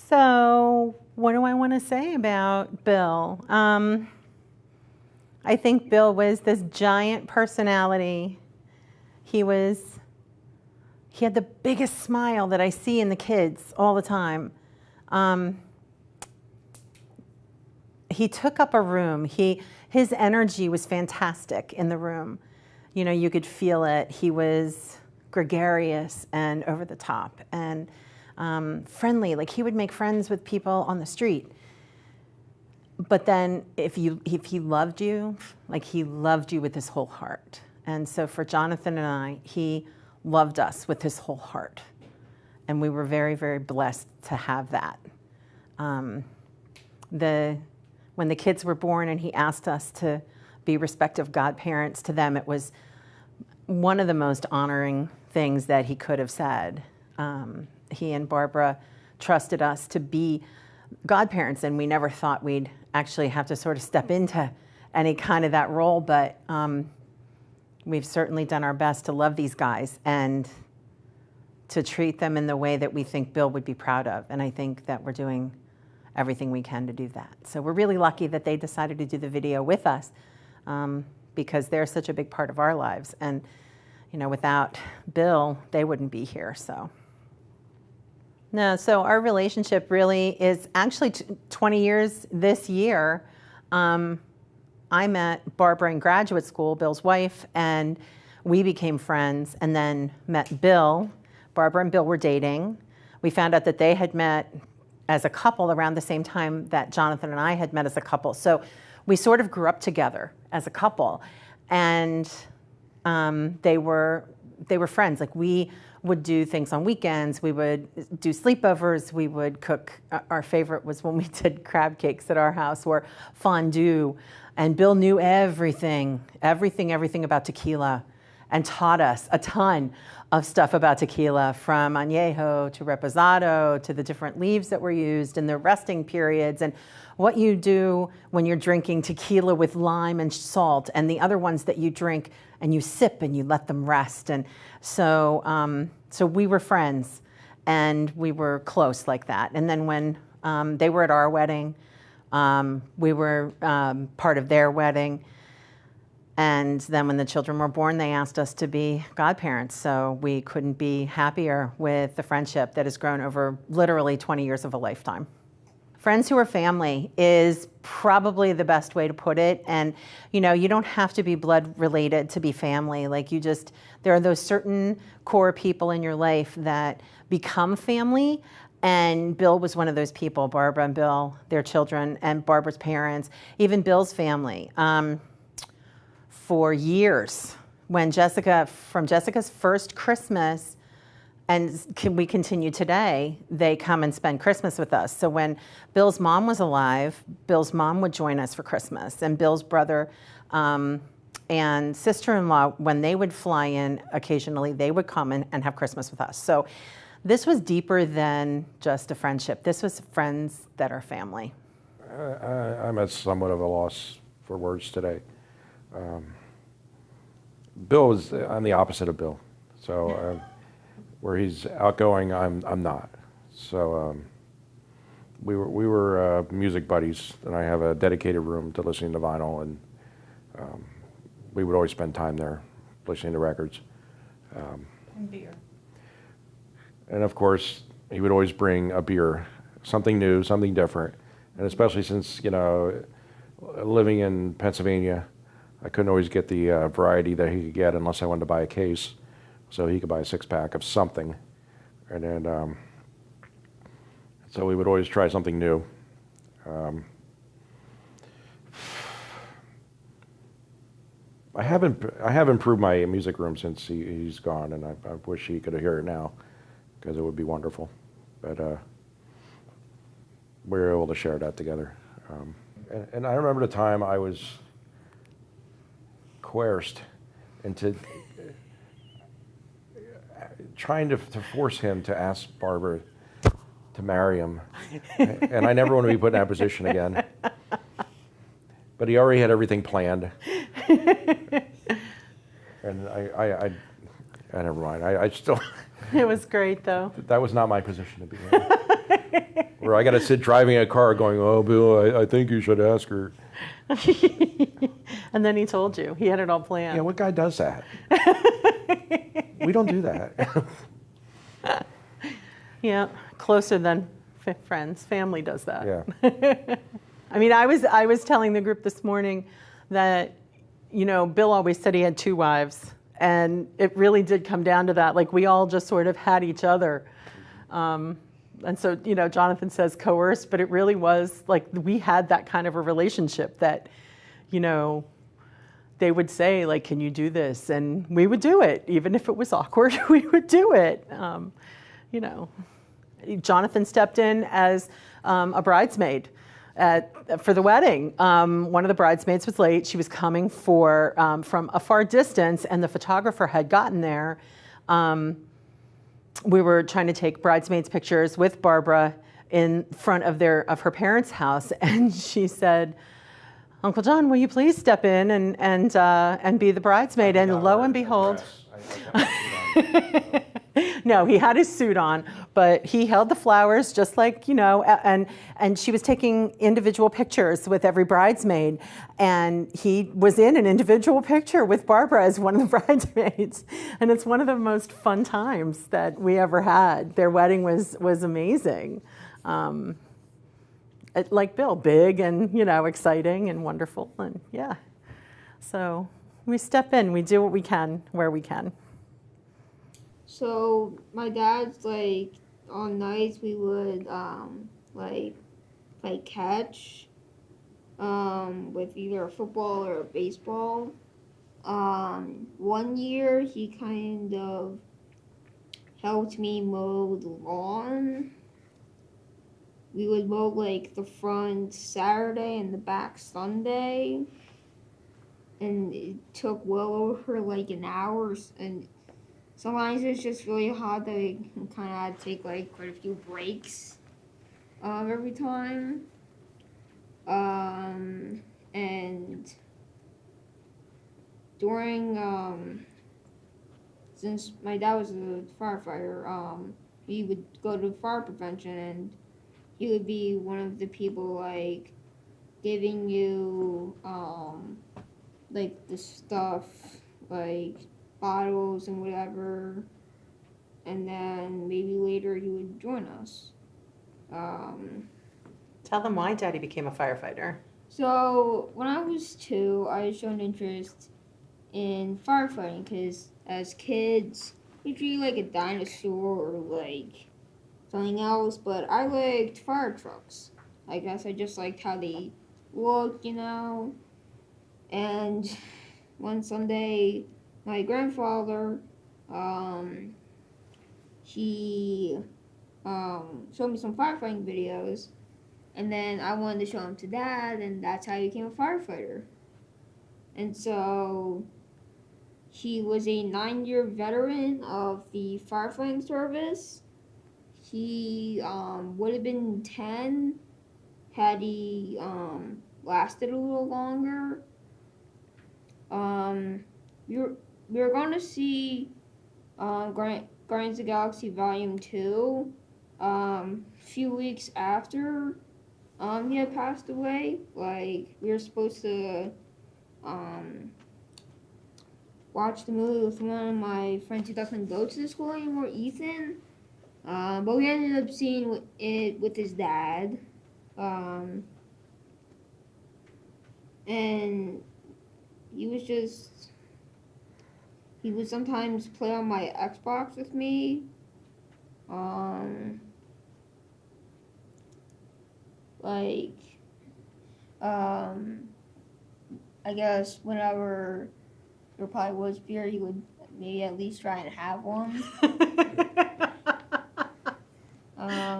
So what do I want to say about Bill? I think Bill was this giant personality. He had the biggest smile that I see in the kids all the time. He took up a room. His energy was fantastic in the room. You know, you could feel it. He was gregarious and over the top and friendly. Like, he would make friends with people on the street. But then if he loved you, like, he loved you with his whole heart. And so for Jonathan and I, he loved us with his whole heart. And we were very, very blessed to have that. When the kids were born and he asked us to be respective godparents to them, it was one of the most honoring things that he could have said. He and Barbara trusted us to be godparents, and we never thought we'd actually have to sort of step into any kind of that role, but we've certainly done our best to love these guys and to treat them in the way that we think Bill would be proud of. And I think that we're doing everything we can to do that. So we're really lucky that they decided to do the video with us, because they're such a big part of our lives. And, you know, without Bill, they wouldn't be here, so. No, so our relationship really is actually 20 years this year. I met Barbara in graduate school, Bill's wife, and we became friends, and then met Bill. Barbara and Bill were dating. We found out that they had met as a couple around the same time that Jonathan and I had met as a couple. So we sort of grew up together as a couple, and they were friends. Like, we would do things on weekends. We would do sleepovers. We would cook. Our favorite was when we did crab cakes at our house, or fondue. And Bill knew everything about tequila, and taught us a ton of stuff about tequila, from añejo to reposado to the different leaves that were used and the resting periods, and what you do when you're drinking tequila with lime and salt, and the other ones that you drink and you sip and you let them rest. And so we were friends, and we were close like that. And then when they were at our wedding, we were part of their wedding. And then when the children were born, they asked us to be godparents. So we couldn't be happier with the friendship that has grown over literally 20 years of a lifetime. Friends who are family is probably the best way to put it. And, you know, you don't have to be blood related to be family. Like, there are those certain core people in your life that become family. And Bill was one of those people. Barbara and Bill, their children, and Barbara's parents, even Bill's family. For years, from Jessica's first Christmas, and we continue today, they come and spend Christmas with us. So when Bill's mom was alive, Bill's mom would join us for Christmas, and Bill's brother and sister-in-law, when they would fly in occasionally, they would come and have Christmas with us. So this was deeper than just a friendship. This was friends that are family. I'm at somewhat of a loss for words today. I'm the opposite of Bill. So where he's outgoing, I'm not. So we were music buddies, and I have a dedicated room to listening to vinyl, and we would always spend time there listening to records. And beer. And of course, he would always bring a beer, something new, something different. And especially since, you know, living in Pennsylvania, I couldn't always get the variety that he could get unless I wanted to buy a case. So he could buy a 6-pack of something. And then, so we would always try something new. I have improved my music room since he's gone, and I wish he could hear it now, because it would be wonderful. But we were able to share that together. And I remember the time I was coerced into trying to force him to ask Barbara to marry him. And I never want to be put in that position again. But he already had everything planned. And I never mind. I still... It was great, though. That was not my position to be in. Or I got to sit driving a car going, oh, Bill, I think you should ask her. And then he told you. He had it all planned. Yeah, what guy does that? We don't do that. Yeah, closer than friends. Family does that. Yeah. I mean, I was telling the group this morning that, Bill always said he had 2 wives. And it really did come down to that. Like, we all just sort of had each other. And so, Jonathan says coerced, but it really was like we had that kind of a relationship that, they would say, like, can you do this? And we would do it. Even if it was awkward, we would do it. Jonathan stepped in as a bridesmaid for the wedding. One of the bridesmaids was late. She was coming from a far distance, and the photographer had gotten there. We were trying to take bridesmaids pictures with Barbara in front of her parents' house, and she said, "Uncle John, will you please step in and be the bridesmaid?" And lo and behold, no, he had his suit on, but he held the flowers just like, and she was taking individual pictures with every bridesmaid, and he was in an individual picture with Barbara as one of the bridesmaids. And it's one of the most fun times that we ever had. Their wedding was amazing. Like Bill, big and, exciting and wonderful. And yeah, so we step in, we do what we can, where we can. So my dad's like on nights we would like play catch with either a football or a baseball. One year he kind of helped me mow the lawn. We would mow like the front Saturday and the back Sunday, and it took well over like an hour. And sometimes it's just really hard that we kind of had to take like quite a few breaks every time. And during since my dad was a firefighter, we would go to fire prevention, and he would be one of the people like giving you like the stuff like bottles and whatever, and then maybe later he would join us. Tell them why Daddy became a firefighter. So when I was 2, I showed interest in firefighting because as kids we treat like a dinosaur or like something else, but I liked fire trucks. I guess I just liked how they looked, And one Sunday, my grandfather, he showed me some firefighting videos, and then I wanted to show them to Dad, and that's how I became a firefighter. And so he was a 9-year veteran of the firefighting service. He would have been 10 had he lasted a little longer. We were going to see Guardians of the Galaxy Volume 2 a few weeks after he had passed away. Like, we were supposed to watch the movie with one of my friends who doesn't go to the school anymore, Ethan. But we ended up seeing it with his dad. And he would sometimes play on my Xbox with me. I guess whenever there probably was beer, he would maybe at least try and have one.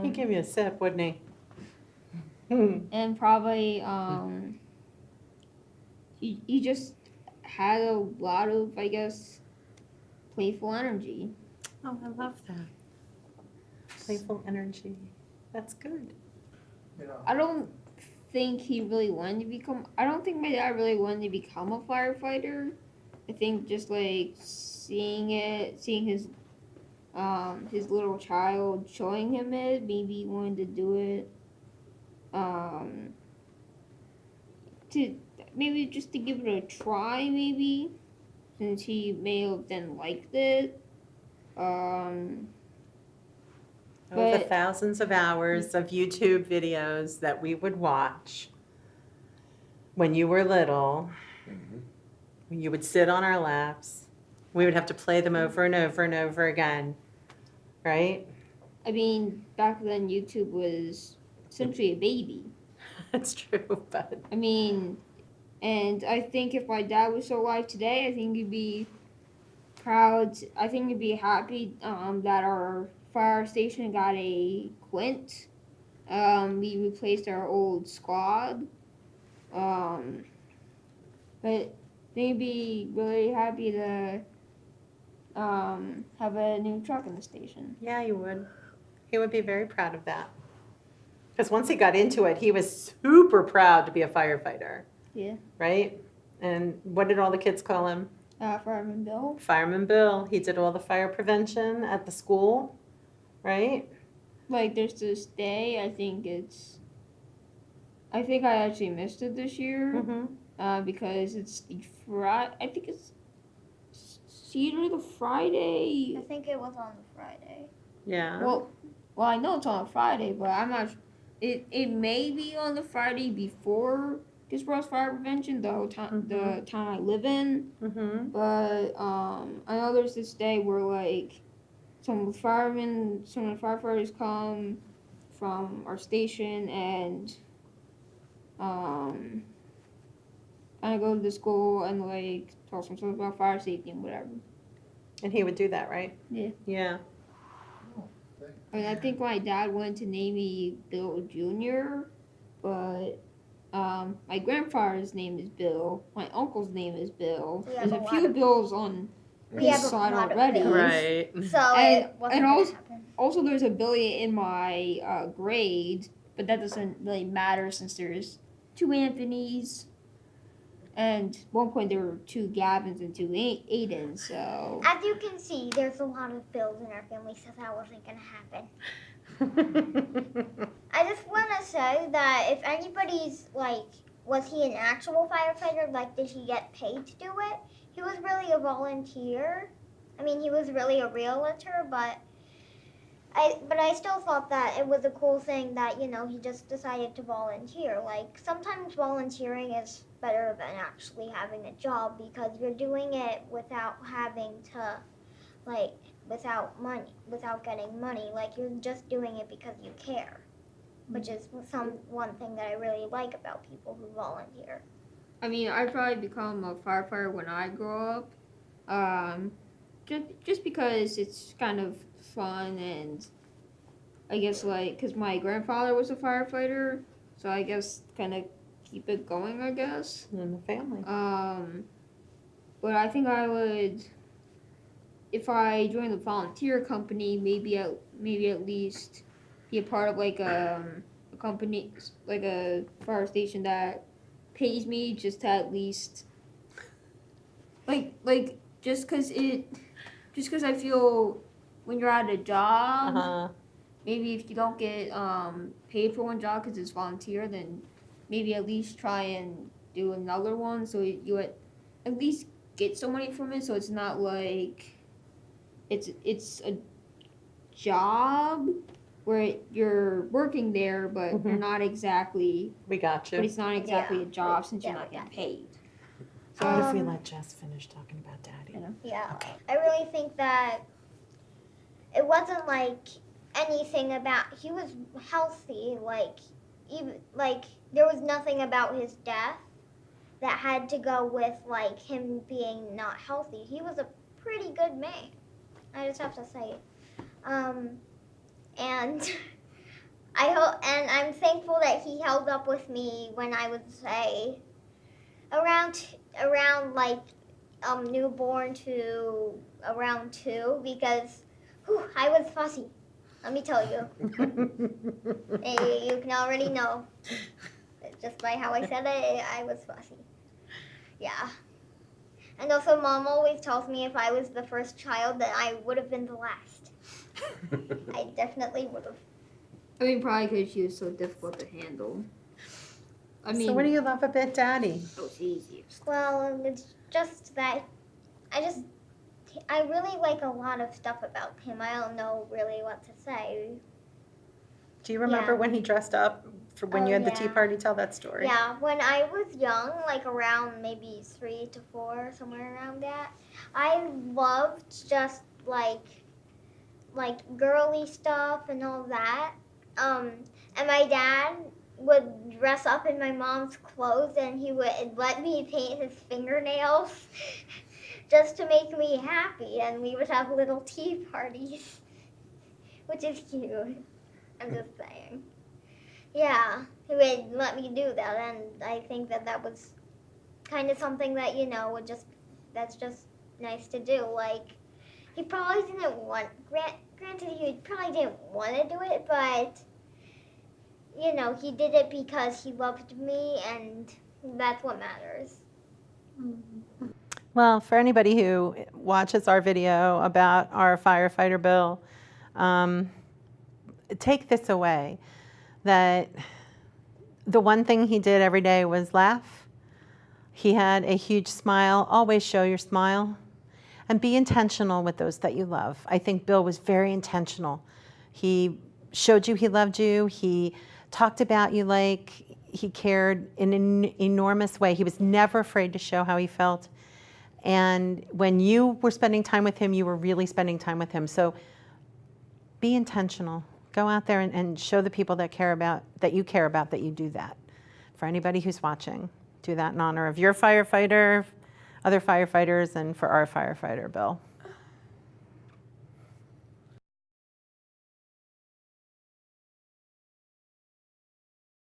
He'd give you a sip, wouldn't he? And probably he just had a lot of, I guess, playful energy. Oh, I love that. Playful energy. That's good. I don't think he really wanted to become. I don't think my dad really wanted to become a firefighter. I think just like seeing his his little child showing him it. Maybe he wanted to do it. To maybe just to give it a try, maybe, since he may have then liked it. The But thousands of hours of YouTube videos that we would watch when you were little, when you would sit on our laps, we would have to play them over and over and over again, right? I mean, back then YouTube was essentially a baby. That's true, but I mean, and I think if my dad was still alive today, I think he'd be proud. I think he'd be happy that our fire station got a Quint. We replaced our old squad. But they'd be really happy to have a new truck in the station. yeah, you would. He would be very proud of that. Because once he got into it, he was super proud to be a firefighter. Yeah. Right? And what did all the kids call him? Fireman Bill. Fireman Bill. He did all the fire prevention at the school, right? Like, there's this day, I think I actually missed it this year. Mm-hmm. Because it's the I think it's either the Friday. I think it was on the Friday. Yeah. Well, I know it's on a Friday, but I'm not. It may be on the Friday before Dispersed Fire Prevention, the town I live in. Mm-hmm. But I know there's this day where like some of the firefighters come from our station and kind of go to the school and like talk some stuff about fire safety and whatever. And he would do that, right? Yeah. Yeah. I mean, I think my dad wanted to name me Bill Jr., but my grandfather's name is Bill. My uncle's name is Bill. We have There's a a lot few of- Bills on We his have a side lot of already. Bills. Right. So And- it wasn't and going also- to happen. Also, there's a Billy in my grade, but that doesn't really matter since there's 2 Anthonys. And at one point there were 2 Gavins and 2 Aidens, so... As you can see, there's a lot of Bills in our family, so that wasn't going to happen. I just want to say that if anybody's, like, was he an actual firefighter? Like, did he get paid to do it? He was really a volunteer. I mean, he was really a realtor, but I still thought that it was a cool thing that, you know, he just decided to volunteer. Like, sometimes volunteering is better than actually having a job because you're doing it without having to, like, without getting money. Like, you're just doing it because you care, which is one thing that I really like about people who volunteer. I mean, I'd probably become a firefighter when I grow up. Just because it's kind of fun and I guess like because my grandfather was a firefighter, so I guess kind of keep it going, I guess. In the family. But I think I would, if I joined the volunteer company, maybe at least be a part of like a company, like a fire station that pays me just to at least like just because I feel when you're at a job, maybe if you don't get paid for one job because it's volunteer, then maybe at least try and do another one so you at least get some money from it. So it's not like it's a job where you're working there, but you're not exactly. We got you. But it's not exactly a job since you're Yeah, not we getting got paid. So what if we let Jess finish talking about Daddy? Yeah. Okay. I really think that it wasn't like anything about he was healthy, like even like there was nothing about his death that had to go with like him being not healthy. He was a pretty good man. I just have to say it. And I hope, and I'm thankful that he held up with me when I would say around like newborn to around 2 because I was fussy. Let me tell you. You can already know just by how I said it. I was fussy. Yeah. And also, Mom always tells me if I was the first child, that I would have been the last. I definitely would have. I mean, probably because she was so difficult to handle. I mean, So what do you love about Daddy? oh, it's easy. Well, it's just that I really like a lot of stuff about him. I don't know really what to say. Do you remember Yeah. when he dressed up for when Oh, you had the tea yeah. party? Tell that story. Yeah, when I was young, like around maybe 3 to 4, somewhere around that, I loved just like girly stuff and all that. And my dad would dress up in my mom's clothes, and he would let me paint his fingernails just to make me happy. And we would have little tea parties, which is cute. I'm just saying. Yeah, he would let me do that, and I think that was kind of something that that's just nice to do. Like, he probably didn't want granted he probably didn't want to do it, but he did it because he loved me, and that's what matters. Well, for anybody who watches our video about our firefighter Bill, take this away, that the one thing he did every day was laugh. He had a huge smile. Always show your smile. And be intentional with those that you love. I think Bill was very intentional. He showed you he loved you. He talked about you like he cared in an enormous way. He was never afraid to show how he felt. And when you were spending time with him, you were really spending time with him. So be intentional. Go out there and show the people that you care about that you do that. For anybody who's watching, do that in honor of your firefighter, other firefighters, and for our firefighter, Bill.